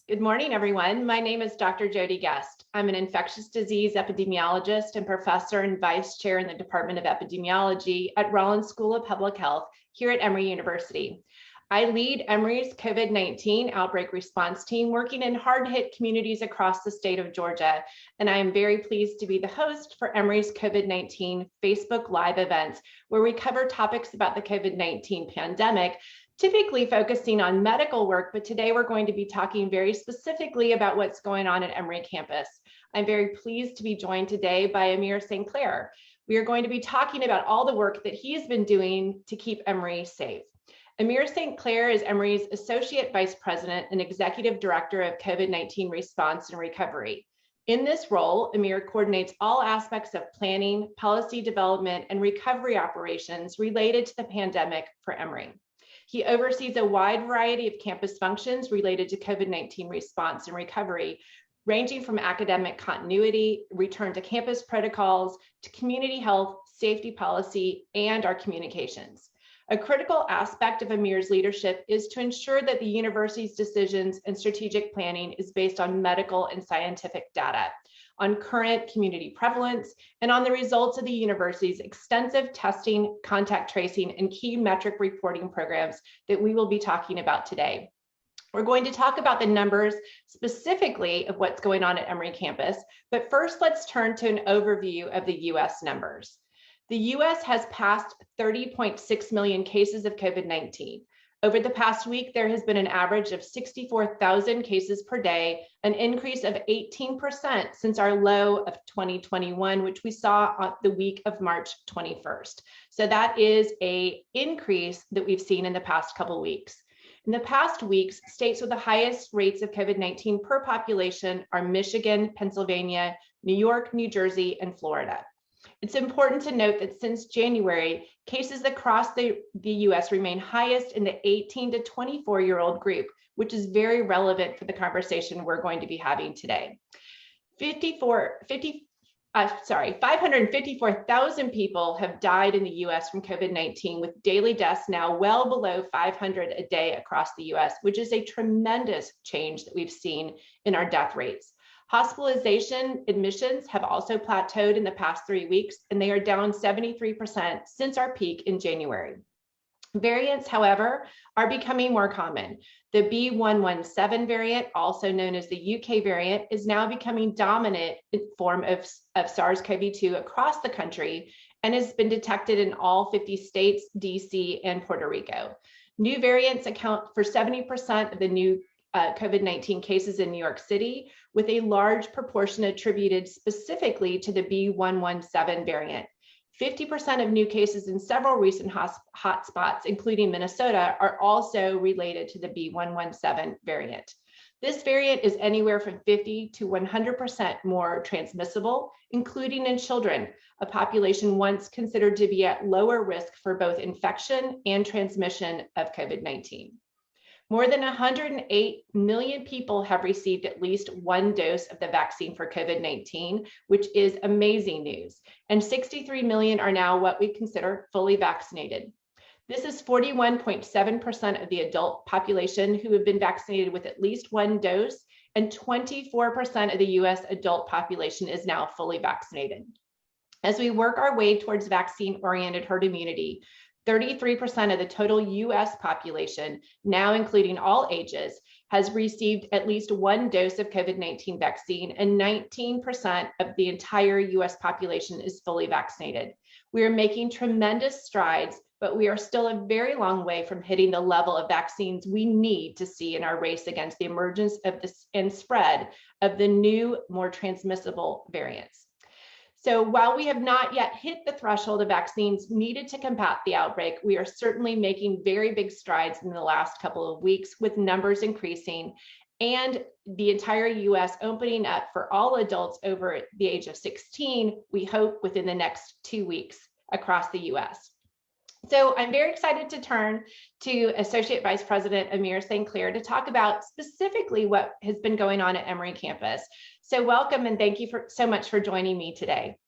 Good morning, everyone. My name is Dr. Jodie Guest. I'm an infectious disease epidemiologist and professor and vice chair in the Department of Epidemiology at Rollins School of Public Health here at Emory University. I lead Emory's COVID-19 outbreak response team working in hard-hit communities across the state of Georgia, and I am very pleased to be the host for Emory's COVID-19 Facebook Live events, where we cover topics about the COVID-19 pandemic, typically focusing on medical work, but today we're going to be talking very specifically about what's going on at Emory campus. I'm very pleased to be joined today by Amir St. Clair. We are going to be talking about all the work that he's been doing to keep Emory safe. Amir St. Clair is Emory's Associate Vice President and Executive Director of COVID-19 Response and Recovery. In this role, Amir coordinates all aspects of planning, policy development, and recovery operations related to the pandemic for Emory. He oversees a wide variety of campus functions related to COVID-19 response and recovery, ranging from academic continuity, return to campus protocols, to community health, safety policy, and our communications. A critical aspect of Amir's leadership is to ensure that the university's decisions and strategic planning is based on medical and scientific data, on current community prevalence, and on the results of the university's extensive testing, contact tracing, and key metric reporting programs that we will be talking about today. We're going to talk about the numbers specifically of what's going on at Emory campus, but first let's turn to an overview of the US numbers. The US has passed 30.6 million cases of COVID-19. Over the past week, there has been an average of 64,000 cases per day, an increase of 18% since our low of 2021, which we saw on the week of March 21st. So that is an increase that we've seen in the past couple of weeks. In the past weeks, states with the highest rates of COVID-19 per population are Michigan, Pennsylvania, New York, New Jersey, and Florida. It's important to note that since January, cases across the US remain highest in the 18 to 24-year-old group, which is very relevant for the conversation we're going to be having today. 554,000 people have died in the US from COVID-19, with daily deaths now well below 500 a day across the US, which is a tremendous change that we've seen in our death rates. Hospitalization admissions have also plateaued in the past 3 weeks, and they are down 73% since our peak in January. Variants, however, are becoming more common. The B.1.1.7 variant, also known as the UK variant, is now becoming dominant form of SARS-CoV-2 across the country and has been detected in all 50 states, DC, and Puerto Rico. New variants account for 70% of the new COVID-19 cases in New York City, with a large proportion attributed specifically to the B.1.1.7 variant. 50% of new cases in several recent hotspots, including Minnesota, are also related to the B.1.1.7 variant. This variant is anywhere from 50 to 100% more transmissible, including in children, a population once considered to be at lower risk for both infection and transmission of COVID-19. More than 108 million people have received at least one dose of the vaccine for COVID-19, which is amazing news. And 63 million are now what we consider fully vaccinated. This is 41.7% of the adult population who have been vaccinated with at least one dose, and 24% of the US adult population is now fully vaccinated. As we work our way towards vaccine-oriented herd immunity, 33% of the total US population, now including all ages, has received at least one dose of COVID-19 vaccine, and 19% of the entire US population is fully vaccinated. We are making tremendous strides, but we are still a very long way from hitting the level of vaccines we need to see in our race against the emergence of this and spread of the new, more transmissible variants. So while we have not yet hit the threshold of vaccines needed to combat the outbreak, we are certainly making very big strides in the last couple of weeks, with numbers increasing and the entire US opening up for all adults over the age of 16, we hope within the next 2 weeks across the US. So I'm very excited to turn to Associate Vice President Amir St. Clair to talk about specifically what has been going on at Emory campus. So welcome, and thank you so much for joining me today.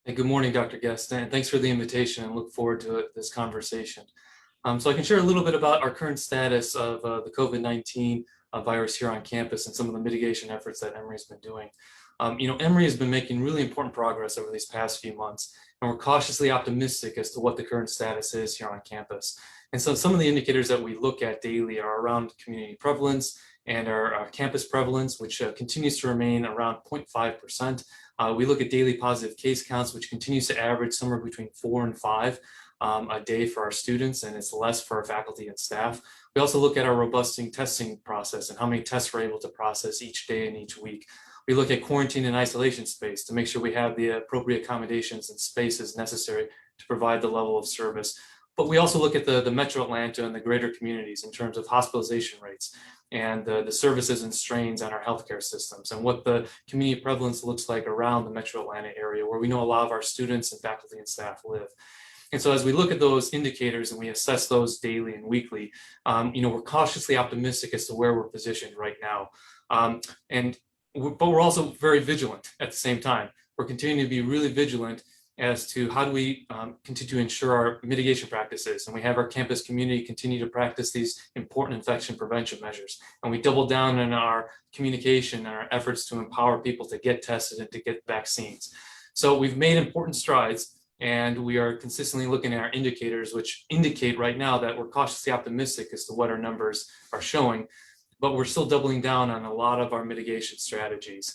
Hey, good morning, Dr. Guest, and thanks for the invitation, and look forward to this conversation. So I can share a little bit about our current status of the COVID-19 virus here on campus and some of the mitigation efforts that Emory's been doing. Emory has been making really important progress over these past few months, and we're cautiously optimistic as to what the current status is here on campus. And so some of the indicators that we look at daily are around community prevalence and our campus prevalence, which continues to remain around 0.5%. We look at daily positive case counts, which continues to average somewhere between 4 and 5 a day for our students, and it's less for our faculty and staff. We also look at our robust testing process and how many tests we're able to process each day and each week. We look at quarantine and isolation space to make sure we have the appropriate accommodations and spaces necessary to provide the level of service. But we also look at the Metro Atlanta and the greater communities in terms of hospitalization rates and the services and strains on our healthcare systems and what the community prevalence looks like around the Metro Atlanta area, where we know a lot of our students and faculty and staff live. And so as we look at those indicators and we assess those daily and weekly, we're cautiously optimistic as to where we're positioned right now. But we're also very vigilant at the same time. We're continuing to be really vigilant as to how do we continue to ensure our mitigation practices, and we have our campus community continue to practice these important infection prevention measures, and we double down on our communication and our efforts to empower people to get tested and to get vaccines. So we've made important strides, and we are consistently looking at our indicators, which indicate right now that we're cautiously optimistic as to what our numbers are showing, but we're still doubling down on a lot of our mitigation strategies.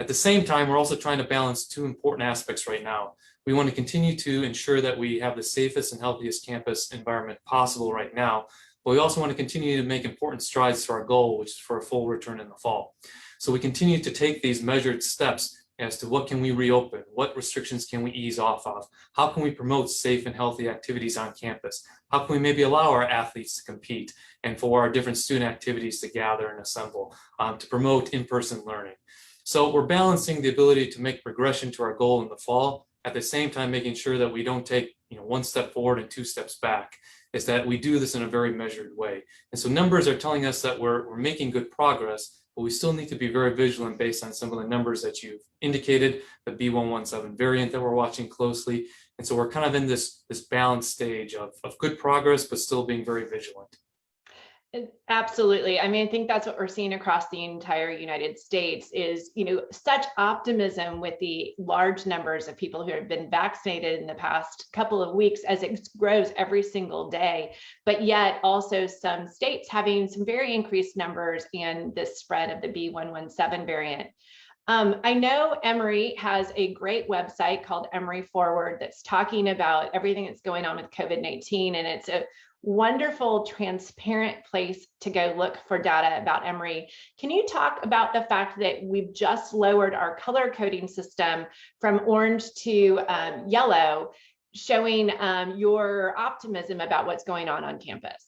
At the same time, we're also trying to balance two important aspects right now. We want to continue to ensure that we have the safest and healthiest campus environment possible right now, but we also want to continue to make important strides to our goal, which is for a full return in the fall. So we continue to take these measured steps as to what can we reopen, what restrictions can we ease off of, how can we promote safe and healthy activities on campus, how can we maybe allow our athletes to compete and for our different student activities to gather and assemble, to promote in-person learning. So we're balancing the ability to make progression to our goal in the fall, at the same time making sure that we don't take one step forward and 2 steps back, is that we do this in a very measured way. And so numbers are telling us that we're making good progress, but we still need to be very vigilant based on some of the numbers that you've indicated, the B117 variant that we're watching closely. And so we're kind of in this balanced stage of good progress, but still being very vigilant. Absolutely. I mean, I think that's what we're seeing across the entire United States is, such optimism with the large numbers of people who have been vaccinated in the past couple of weeks as it grows every single day, but yet also some states having some very increased numbers and the spread of the B117 variant. I know Emory has a great website called Emory Forward that's talking about everything that's going on with COVID-19, and it's a wonderful, transparent place to go look for data about Emory. Can you talk about the fact that we've just lowered our color coding system from orange to yellow, showing your optimism about what's going on campus?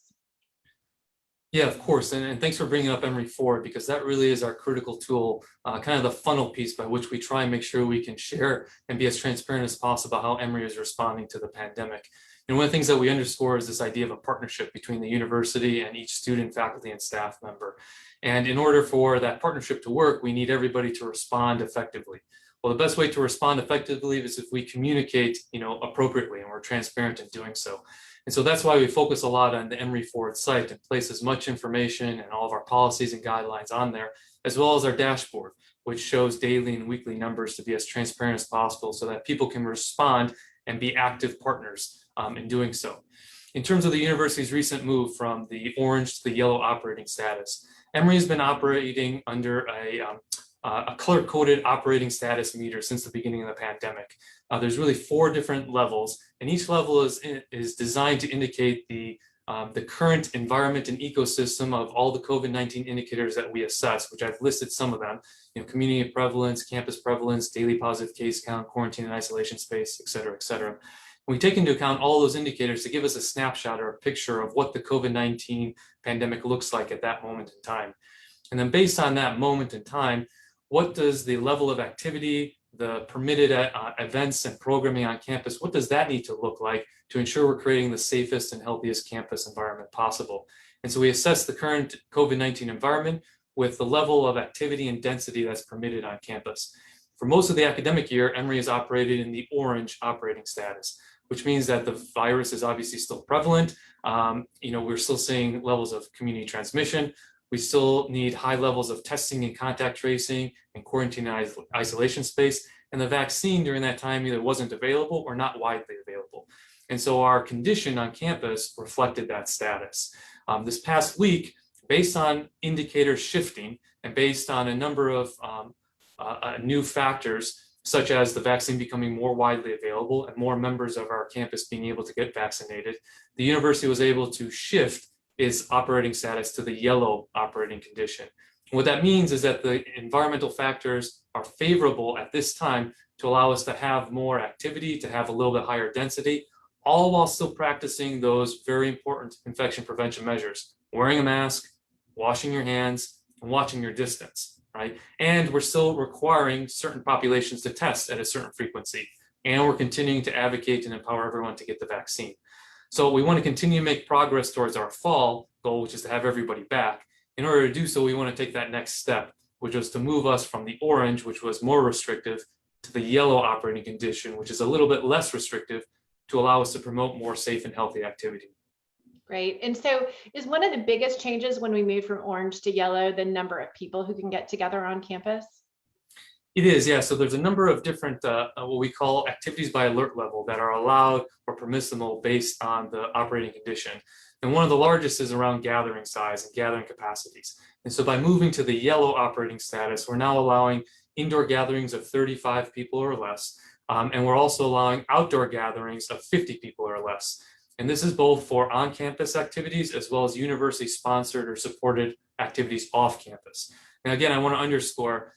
Yeah, of course. And thanks for bringing up Emory Forward, because that really is our critical tool, kind of the funnel piece by which we try and make sure we can share and be as transparent as possible how Emory is responding to the pandemic. And one of the things that we underscore is this idea of a partnership between the university and each student, faculty, and staff member. And in order for that partnership to work, we need everybody to respond effectively. Well, the best way to respond effectively is if we communicate, appropriately, and we're transparent in doing so. And so that's why we focus a lot on the Emory Forward site and place as much information and all of our policies and guidelines on there, as well as our dashboard, which shows daily and weekly numbers to be as transparent as possible so that people can respond and be active partners in doing so. In terms of the university's recent move from the orange to the yellow operating status, Emory has been operating under a color-coded operating status meter since the beginning of the pandemic. There's really 4 different levels, and each level is designed to indicate the current environment and ecosystem of all the COVID-19 indicators that we assess, which I've listed some of them, community prevalence, campus prevalence, daily positive case count, quarantine and isolation space, et cetera, et cetera. We take into account all those indicators to give us a snapshot or a picture of what the COVID-19 pandemic looks like at that moment in time. And then based on that moment in time, what does the level of activity, the permitted events and programming on campus, what does that need to look like to ensure we're creating the safest and healthiest campus environment possible? And so we assess the current COVID-19 environment with the level of activity and density that's permitted on campus. For most of the academic year, Emory has operated in the orange operating status, which means that the virus is obviously still prevalent. We're still seeing levels of community transmission. We still need high levels of testing and contact tracing and quarantine isolation space. And the vaccine during that time either wasn't available or not widely available. And so our condition on campus reflected that status. This past week, based on indicators shifting and based on a number of new factors, such as the vaccine becoming more widely available and more members of our campus being able to get vaccinated, the university was able to shift its operating status to the yellow operating condition. What that means is that the environmental factors are favorable at this time to allow us to have more activity, to have a little bit higher density, all while still practicing those very important infection prevention measures: wearing a mask, washing your hands, and watching your distance, right? And we're still requiring certain populations to test at a certain frequency. And we're continuing to advocate and empower everyone to get the vaccine. So we want to continue to make progress towards our fall goal, which is to have everybody back. In order to do so, we want to take that next step, which was to move us from the orange, which was more restrictive, to the yellow operating condition, which is a little bit less restrictive, to allow us to promote more safe and healthy activity. Great. And so is one of the biggest changes when we moved from orange to yellow the number of people who can get together on campus? It is, yeah. So there's a number of different, what we call activities by alert level that are allowed or permissible based on the operating condition. And one of the largest is around gathering size and gathering capacities. And so by moving to the yellow operating status, we're now allowing indoor gatherings of 35 people or less. And we're also allowing outdoor gatherings of 50 people or less. And this is both for on-campus activities as well as university-sponsored or supported activities off campus. And again, I want to underscore,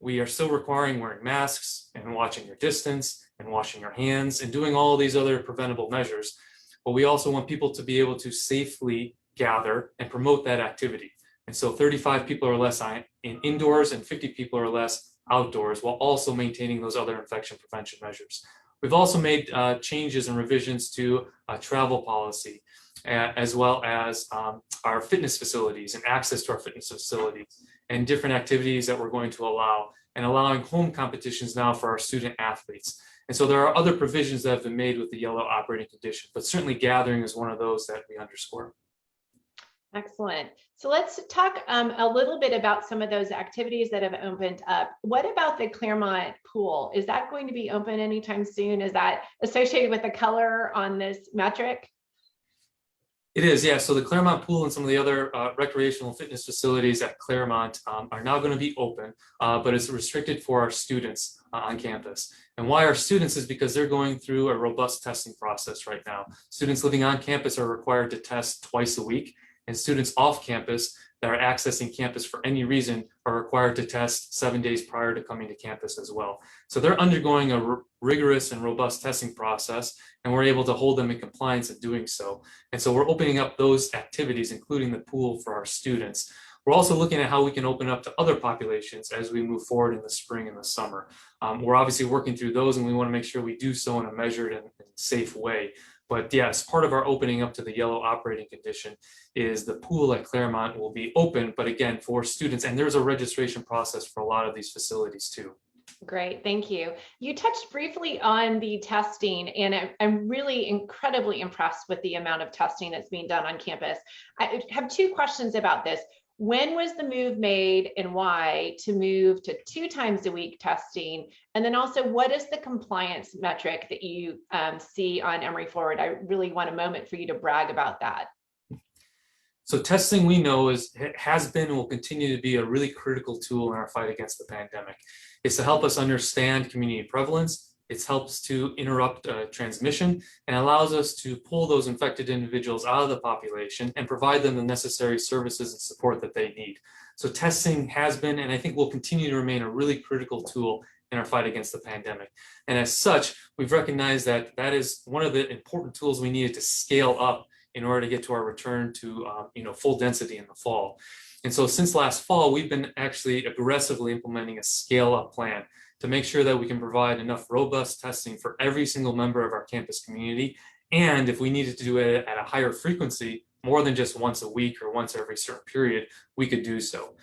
we are still requiring wearing masks and watching your distance and washing your hands and doing all these other preventable measures. But we also want people to be able to safely gather and promote that activity. And so 35 people or less in indoors and 50 people or less outdoors, while also maintaining those other infection prevention measures. We've also made changes and revisions to travel policy, as well as our fitness facilities and access to our fitness facilities and different activities that we're going to allow, and allowing home competitions now for our student athletes. And so there are other provisions that have been made with the yellow operating condition, but certainly gathering is one of those that we underscore. Excellent. So let's talk a little bit about some of those activities that have opened up. What about the Claremont Pool? Is that going to be open anytime soon? Is that associated with the color on this metric? It is, yeah. So the Claremont Pool and some of the other recreational fitness facilities at Claremont are now going to be open, but it's restricted for our students on campus. And why our students is because they're going through a robust testing process right now. Students living on campus are required to test twice a week, and students off campus that are accessing campus for any reason are required to test 7 days prior to coming to campus as well. So they're undergoing a rigorous and robust testing process, and we're able to hold them in compliance in doing so. And so we're opening up those activities, including the pool, for our students. We're also looking at how we can open up to other populations as we move forward in the spring and the summer. We're obviously working through those, and we want to make sure we do so in a measured and safe way. But yes, part of our opening up to the yellow operating condition is the pool at Claremont will be open, but again, for students, and there's a registration process for a lot of these facilities too. Great, thank you. You touched briefly on the testing, and I'm really incredibly impressed with the amount of testing that's being done on campus. I have two questions about this. When was the move made and why to move to 2 times a week testing? And then also, what is the compliance metric that you see on Emory Forward? I really want a moment for you to brag about that. So testing, we know, has been and will continue to be a really critical tool in our fight against the pandemic. It's to help us understand community prevalence. It helps to interrupt transmission and allows us to pull those infected individuals out of the population and provide them the necessary services and support that they need. So testing has been, and I think will continue to remain, a really critical tool in our fight against the pandemic. And as such, we've recognized that that is one of the important tools we needed to scale up in order to get to our return to full density in the fall. And so since last fall, we've been actually aggressively implementing a scale-up plan to make sure that we can provide enough robust testing for every single member of our campus community. And if we needed to do it at a higher frequency, more than just once a week or once every certain period, we could do so.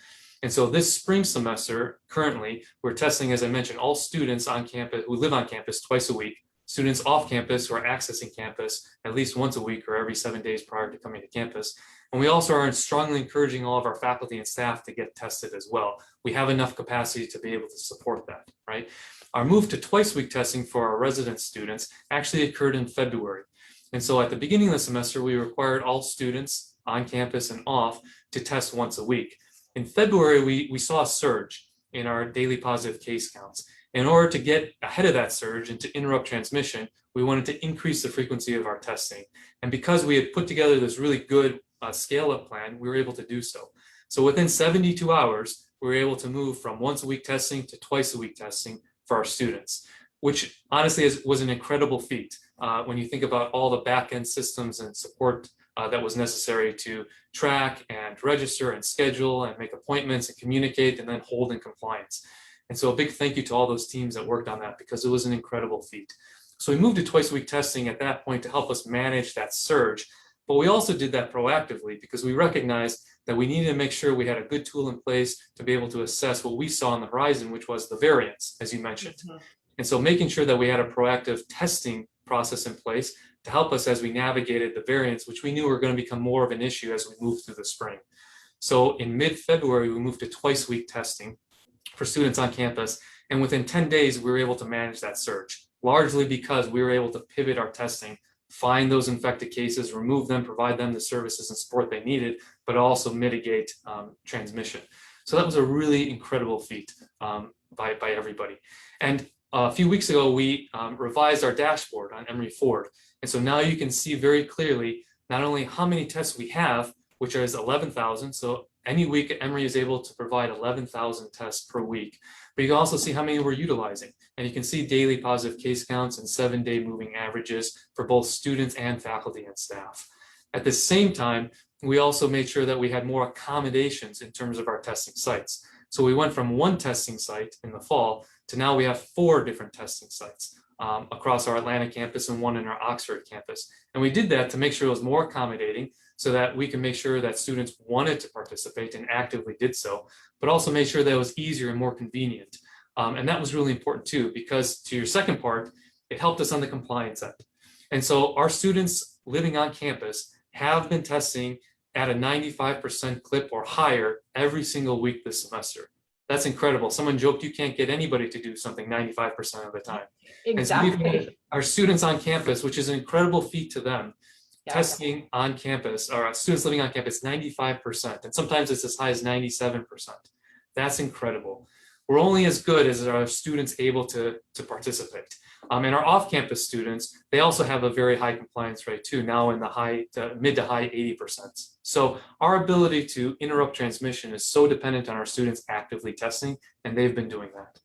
And so this spring semester, currently, we're testing, as I mentioned, all students on campus who live on campus twice a week, students off campus who are accessing campus at least once a week or every 7 days prior to coming to campus. And we also are strongly encouraging all of our faculty and staff to get tested as well. We have enough capacity to be able to support that, right? Our move to twice-week testing for our resident students actually occurred in February. And so at the beginning of the semester, we required all students on campus and off to test once a week. In February, we saw a surge in our daily positive case counts. In order to get ahead of that surge and to interrupt transmission, we wanted to increase the frequency of our testing. And because we had put together this really good scale-up plan, we were able to do so. So within 72 hours, we were able to move from once a week testing to twice a week testing for our students, which honestly was an incredible feat when you think about all the back-end systems and support that was necessary to track and register and schedule and make appointments and communicate and then hold in compliance. And so a big thank you to all those teams that worked on that, because it was an incredible feat. So we moved to twice a week testing at that point to help us manage that surge. But we also did that proactively because we recognized that we needed to make sure we had a good tool in place to be able to assess what we saw on the horizon, which was the variants, as you mentioned. Mm-hmm. And so making sure that we had a proactive testing process in place to help us as we navigated the variants, which we knew were going to become more of an issue as we moved through the spring. So in mid-February, we moved to twice a week testing for students on campus. And within 10 days, we were able to manage that surge, largely because we were able to pivot our testing, find those infected cases, remove them, provide them the services and support they needed, but also mitigate transmission. So that was a really incredible feat by everybody. And a few weeks ago, we revised our dashboard on Emory Forward. And so now you can see very clearly not only how many tests we have, which is 11,000. So any week, Emory is able to provide 11,000 tests per week. But you can also see how many we're utilizing. And you can see daily positive case counts and 7-day moving averages for both students and faculty and staff. At the same time, we also made sure that we had more accommodations in terms of our testing sites. So we went from one testing site in the fall to now we have 4 different testing sites across our Atlanta campus and one in our Oxford campus. And we did that to make sure it was more accommodating so that we can make sure that students wanted to participate and actively did so, but also made sure that it was easier and more convenient. And that was really important too, because to your second part, it helped us on the compliance end. And so our students living on campus have been testing at a 95% clip or higher every single week this semester. That's incredible. Someone joked you can't get anybody to do something 95% of the time. Exactly. And so we've had our students on campus, which is an incredible feat to them, testing on campus, or students living on campus 95%, and sometimes it's as high as 97%. That's incredible. We're only as good as our students able to participate. And our off-campus students, they also have a very high compliance rate too, now in the mid to high 80%. So our ability to interrupt transmission is so dependent on our students actively testing, and they've been doing that.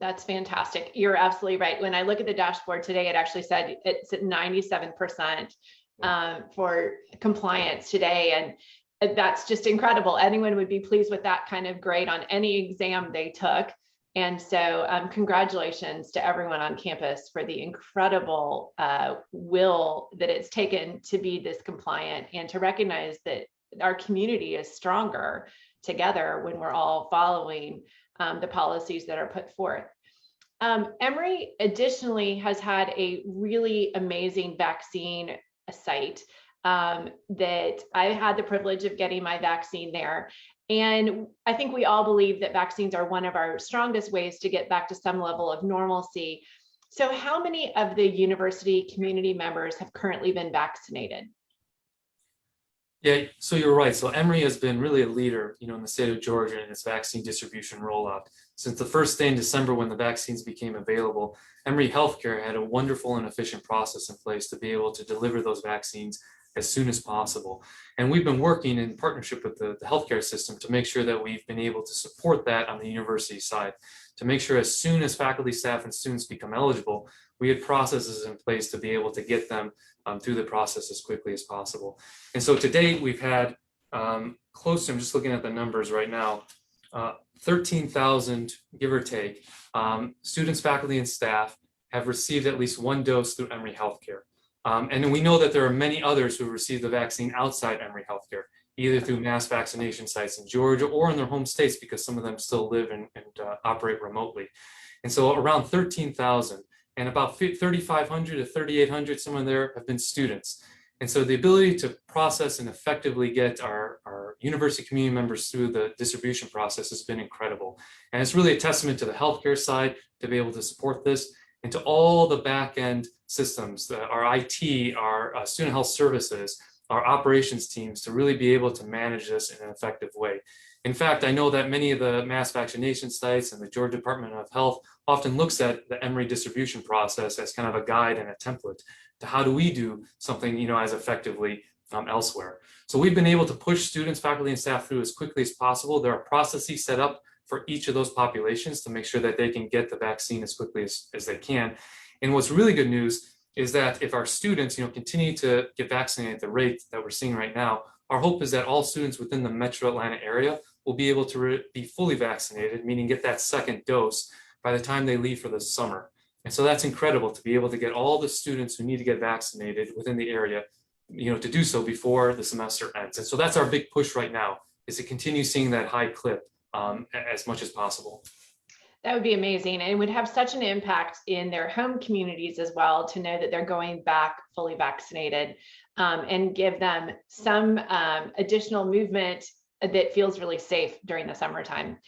That's fantastic. You're absolutely right. When I look at the dashboard today, it actually said it's at 97% for compliance today. And that's just incredible. Anyone would be pleased with that kind of grade on any exam they took. And so congratulations to everyone on campus for the incredible will that it's taken to be this compliant and to recognize that our community is stronger together when we're all following the policies that are put forth. Emory additionally has had a really amazing vaccine site that I had the privilege of getting my vaccine there. And I think we all believe that vaccines are one of our strongest ways to get back to some level of normalcy. So how many of the university community members have currently been vaccinated? Yeah, so you're right. So Emory has been really a leader, in the state of Georgia in its vaccine distribution rollout. Since the first day in December when the vaccines became available, Emory Healthcare had a wonderful and efficient process in place to be able to deliver those vaccines as soon as possible. And we've been working in partnership with the healthcare system to make sure that we've been able to support that on the university side, to make sure as soon as faculty, staff, and students become eligible, we had processes in place to be able to get them through the process as quickly as possible. And so to date, we've had close to, I'm just looking at the numbers right now, 13,000, give or take, students, faculty, and staff have received at least one dose through Emory Healthcare. And we know that there are many others who received the vaccine outside Emory Healthcare, either through mass vaccination sites in Georgia or in their home states, because some of them still live and operate remotely. And so around 13,000. and about 3,500 to 3,800, somewhere there, have been students. And so the ability to process and effectively get our university community members through the distribution process has been incredible. And it's really a testament to the healthcare side to be able to support this, and to all the back-end systems, our IT, our student health services, our operations teams, to really be able to manage this in an effective way. In fact, I know that many of the mass vaccination sites and the Georgia Department of Health often looks at the Emory distribution process as kind of a guide and a template to how do we do something, as effectively elsewhere. So we've been able to push students, faculty, and staff through as quickly as possible. There are processes set up for each of those populations to make sure that they can get the vaccine as quickly as they can. And what's really good news is that if our students, continue to get vaccinated at the rate that we're seeing right now, our hope is that all students within the Metro Atlanta area will be able to be fully vaccinated, meaning get that second dose by the time they leave for the summer. And so that's incredible to be able to get all the students who need to get vaccinated within the area, to do so before the semester ends. And so that's our big push right now, is to continue seeing that high clip as much as possible. That would be amazing. And it would have such an impact in their home communities as well, to know that they're going back fully vaccinated, and give them some additional movement that feels really safe during the summertime.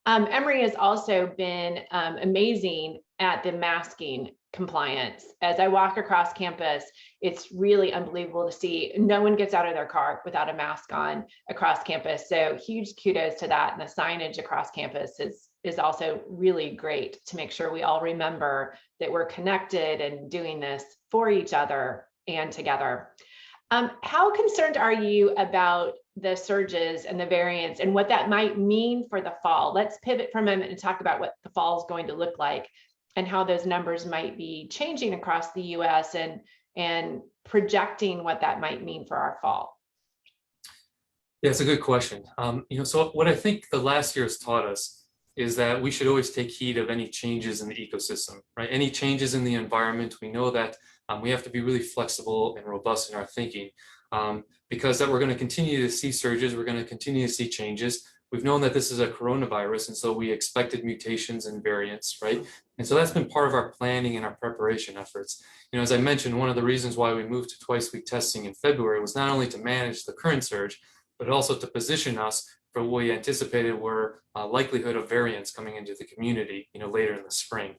Emory has also been amazing at the masking compliance. As I walk across campus, it's really unbelievable to see no one gets out of their car without a mask on across campus. So huge kudos to that. And the signage across campus is also really great to make sure we all remember that we're connected and doing this for each other and together. How concerned are you about the surges and the variants and what that might mean for the fall? Let's pivot for a moment and talk about what the fall is going to look like and how those numbers might be changing across the US and projecting what that might mean for our fall. Yeah, it's a good question. So what I think the last year has taught us is that we should always take heed of any changes in the ecosystem, right? Any changes in the environment. We know that we have to be really flexible and robust in our thinking, because that we're going to continue to see surges, we're going to continue to see changes. We've known that this is a coronavirus, and so we expected mutations and variants, right? And so that's been part of our planning and our preparation efforts. As I mentioned, one of the reasons why we moved to twice-week testing in February was not only to manage the current surge, but also to position us for what we anticipated were likelihood of variants coming into the community, later in the spring.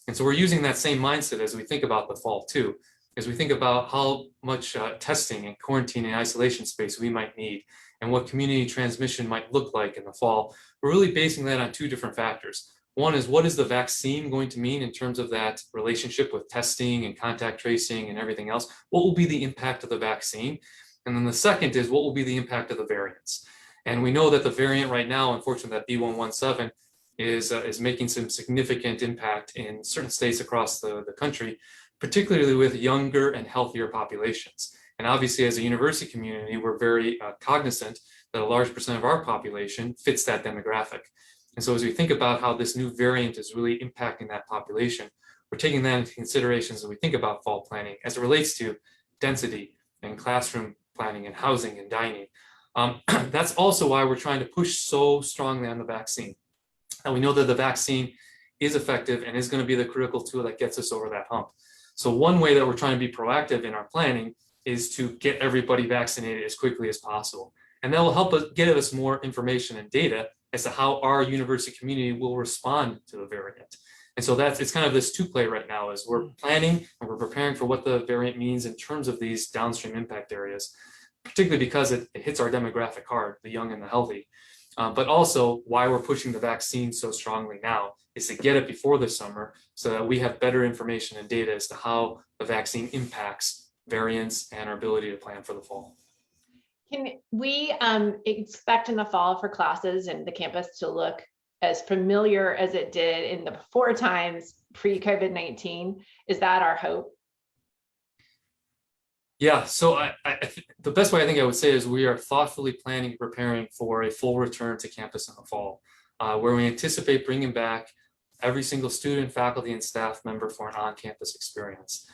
And so we're using that same mindset as we think about the fall too, as we think about how much testing and quarantine and isolation space we might need and what community transmission might look like in the fall. We're really basing that on two different factors. One is, what is the vaccine going to mean in terms of that relationship with testing and contact tracing and everything else? What will be the impact of the vaccine? And then the second is, what will be the impact of the variants? And we know that the variant right now, unfortunately, that B117 is making some significant impact in certain states across the country, particularly with younger and healthier populations. And obviously, as a university community, we're very cognizant that a large percent of our population fits that demographic. And so as we think about how this new variant is really impacting that population, we're taking that into consideration as we think about fall planning as it relates to density and classroom planning and housing and dining. That's also why we're trying to push so strongly on the vaccine. And we know that the vaccine is effective and is going to be the critical tool that gets us over that hump. So one way that we're trying to be proactive in our planning is to get everybody vaccinated as quickly as possible. And that will help us get us more information and data as to how our university community will respond to the variant. And so it's kind of this two-play right now, as we're planning and we're preparing for what the variant means in terms of these downstream impact areas, particularly because it hits our demographic hard, the young and the healthy. But also why we're pushing the vaccine so strongly now is to get it before the summer so that we have better information and data as to how the vaccine impacts variants and our ability to plan for the fall. Can we expect in the fall for classes and the campus to look as familiar as it did in the before times pre-COVID-19? Is that our hope? Yeah, so the best way I think I would say is we are thoughtfully planning and preparing for a full return to campus in the fall, where we anticipate bringing back every single student, faculty, and staff member for an on-campus experience.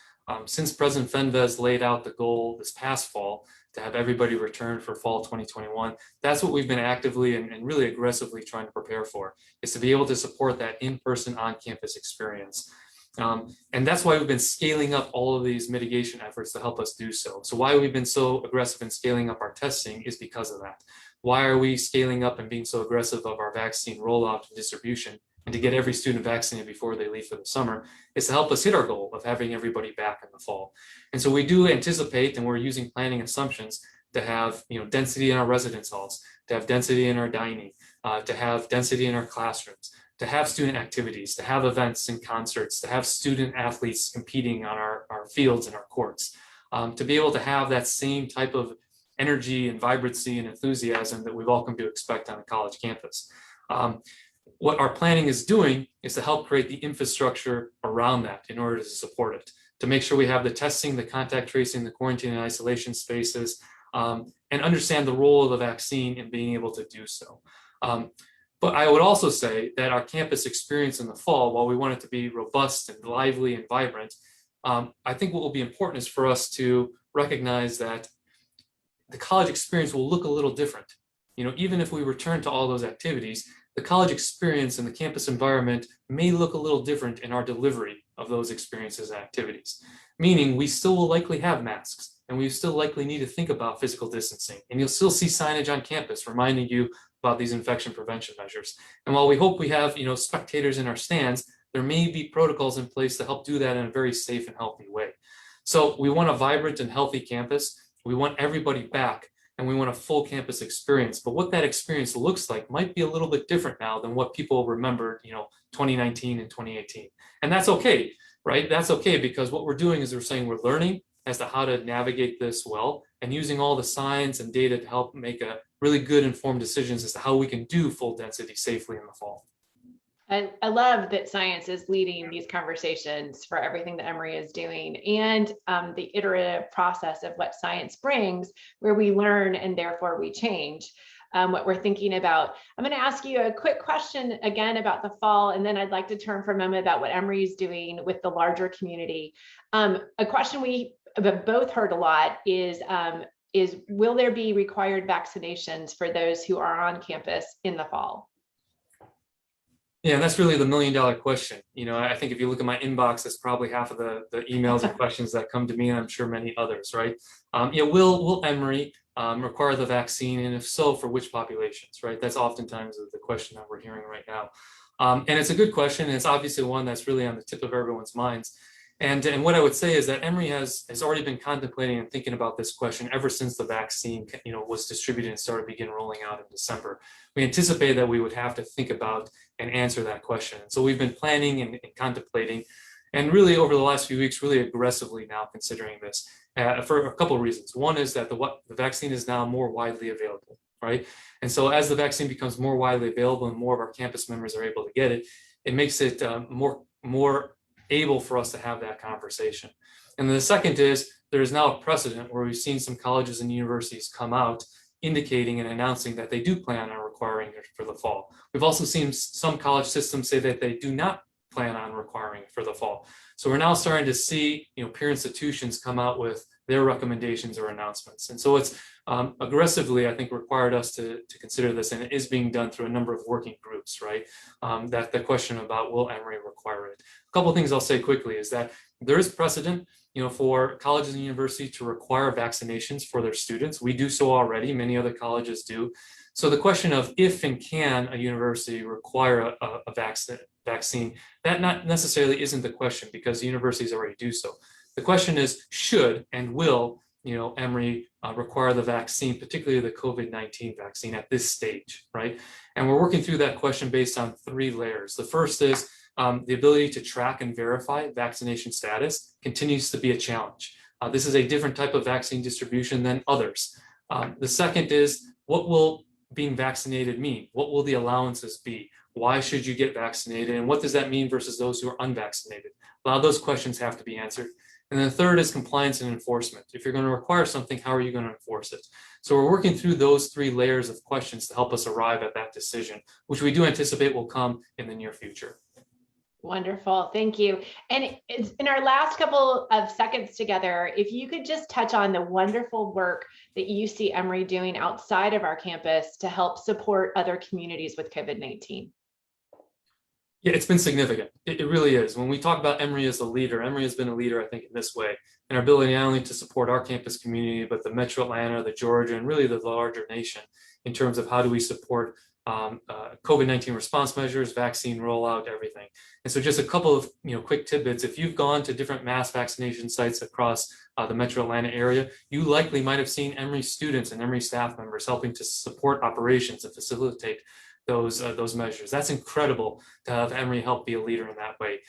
Since President Fenves laid out the goal this past fall to have everybody return for fall 2021, that's what we've been actively and really aggressively trying to prepare for, is to be able to support that in-person on-campus experience. And that's why we've been scaling up all of these mitigation efforts to help us do so. So why we've been so aggressive in scaling up our testing is because of that. Why are we scaling up and being so aggressive of our vaccine rollout and distribution and to get every student vaccinated before they leave for the summer is to help us hit our goal of having everybody back in the fall. And so we do anticipate, and we're using planning assumptions to have density in our residence halls, to have density in our dining, to have density in our classrooms, to have student activities, to have events and concerts, to have student athletes competing on our fields and our courts, to be able to have that same type of energy and vibrancy and enthusiasm that we've all come to expect on a college campus. What our planning is doing is to help create the infrastructure around that in order to support it, to make sure we have the testing, the contact tracing, the quarantine and isolation spaces, and understand the role of the vaccine in being able to do so. But I would also say that our campus experience in the fall, while we want it to be robust and lively and vibrant, I think what will be important is for us to recognize that the college experience will look a little different. Even if we return to all those activities, the college experience and the campus environment may look a little different in our delivery of those experiences and activities. Meaning we still will likely have masks and we still likely need to think about physical distancing. And you'll still see signage on campus reminding you about these infection prevention measures. And while we hope we have spectators in our stands, there may be protocols in place to help do that in a very safe and healthy way. So we want a vibrant and healthy campus. We want everybody back and we want a full campus experience. But what that experience looks like might be a little bit different now than what people remembered, 2019 and 2018. And that's okay, right? That's okay, because what we're doing is we're saying we're learning as to how to navigate this well and using all the science and data to help make a really good informed decisions as to how we can do full density safely in the fall. I love that science is leading these conversations for everything that Emory is doing, and the iterative process of what science brings, where we learn and therefore we change what we're thinking about. I'm going to ask you a quick question again about the fall, and then I'd like to turn for a moment about what Emory is doing with the larger community. A question we have both heard a lot is will there be required vaccinations for those who are on campus in the fall? Yeah, that's really the $1 million question. I think if you look at my inbox, that's probably half of the emails and questions that come to me, and I'm sure many others, right? Will Emory require the vaccine, and if so, for which populations, right? That's oftentimes the question that we're hearing right now. And it's a good question, and it's obviously one that's really on the tip of everyone's minds. And what I would say is that Emory has already been contemplating and thinking about this question ever since the vaccine was distributed and started to begin rolling out in December. We anticipated that we would have to think about and answer that question. So we've been planning and contemplating, and really over the last few weeks, really aggressively now considering this for a couple of reasons. One is that the vaccine is now more widely available, right? And so as the vaccine becomes more widely available and more of our campus members are able to get it, it makes it more able for us to have that conversation. And then the second is there is now a precedent where we've seen some colleges and universities come out indicating and announcing that they do plan on requiring it for the fall. We've also seen some college systems say that they do not plan on requiring it for the fall. So we're now starting to see peer institutions come out with their recommendations or announcements. And so it's aggressively, I think, required us to consider this, and it is being done through a number of working groups, right? That the question about will Emory require it. A couple of things I'll say quickly is that there is precedent, for colleges and universities to require vaccinations for their students. We do so already, many other colleges do. So the question of if and can a university require a vaccine, that not necessarily isn't the question, because universities already do so. The question is, should and will Emory require the vaccine, particularly the COVID-19 vaccine at this stage, right? And we're working through that question based on 3 layers. The first is the ability to track and verify vaccination status continues to be a challenge. This is a different type of vaccine distribution than others. The second is, what will being vaccinated mean? What will the allowances be? Why should you get vaccinated? And what does that mean versus those who are unvaccinated? A lot of those questions have to be answered. And then the third is compliance and enforcement. If you're going to require something, how are you going to enforce it? So we're working through those 3 layers of questions to help us arrive at that decision, which we do anticipate will come in the near future. Wonderful, thank you. And in our last couple of seconds together, if you could just touch on the wonderful work that you see Emory doing outside of our campus to help support other communities with COVID-19. Yeah, it's been significant. It really is. When we talk about Emory as a leader, Emory has been a leader, I think, in this way, in our ability not only to support our campus community, but the Metro Atlanta, the Georgia, and really the larger nation in terms of how do we support COVID-19 response measures, vaccine rollout, everything. And so just a couple of quick tidbits. If you've gone to different mass vaccination sites across the Metro Atlanta area, you likely might have seen Emory students and Emory staff members helping to support operations and facilitate those measures. That's incredible to have Emory help be a leader in that way.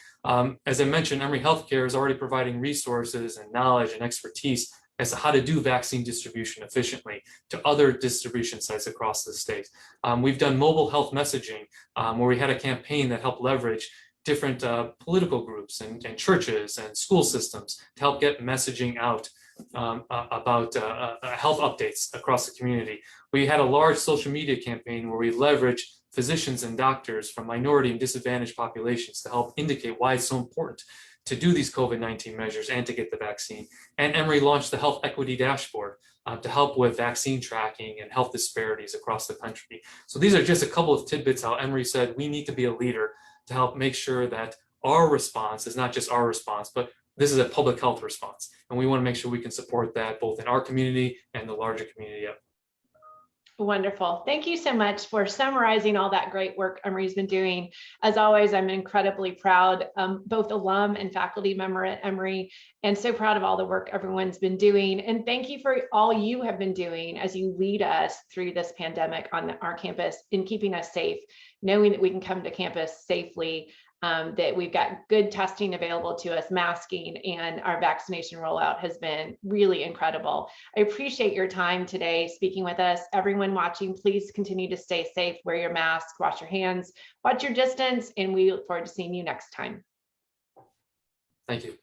As I mentioned, Emory Healthcare is already providing resources and knowledge and expertise as to how to do vaccine distribution efficiently to other distribution sites across the state. We've done mobile health messaging where we had a campaign that helped leverage different political groups and churches and school systems to help get messaging out about health updates across the community. We had a large social media campaign where we leveraged physicians and doctors from minority and disadvantaged populations to help indicate why it's so important to do these COVID-19 measures and to get the vaccine. And Emory launched the Health Equity Dashboard to help with vaccine tracking and health disparities across the country. So these are just a couple of tidbits how Emory said we need to be a leader to help make sure that our response is not just our response, but this is a public health response. And we want to make sure we can support that both in our community and the larger community. Wonderful. Thank you so much for summarizing all that great work Emory's been doing. As always, I'm incredibly proud, both alum and faculty member at Emory, and so proud of all the work everyone's been doing. And thank you for all you have been doing as you lead us through this pandemic on our campus in keeping us safe, knowing that we can come to campus safely, that we've got good testing available to us, masking, and our vaccination rollout has been really incredible. I appreciate your time today speaking with us. Everyone watching, please continue to stay safe, wear your mask, wash your hands, watch your distance, and we look forward to seeing you next time. Thank you.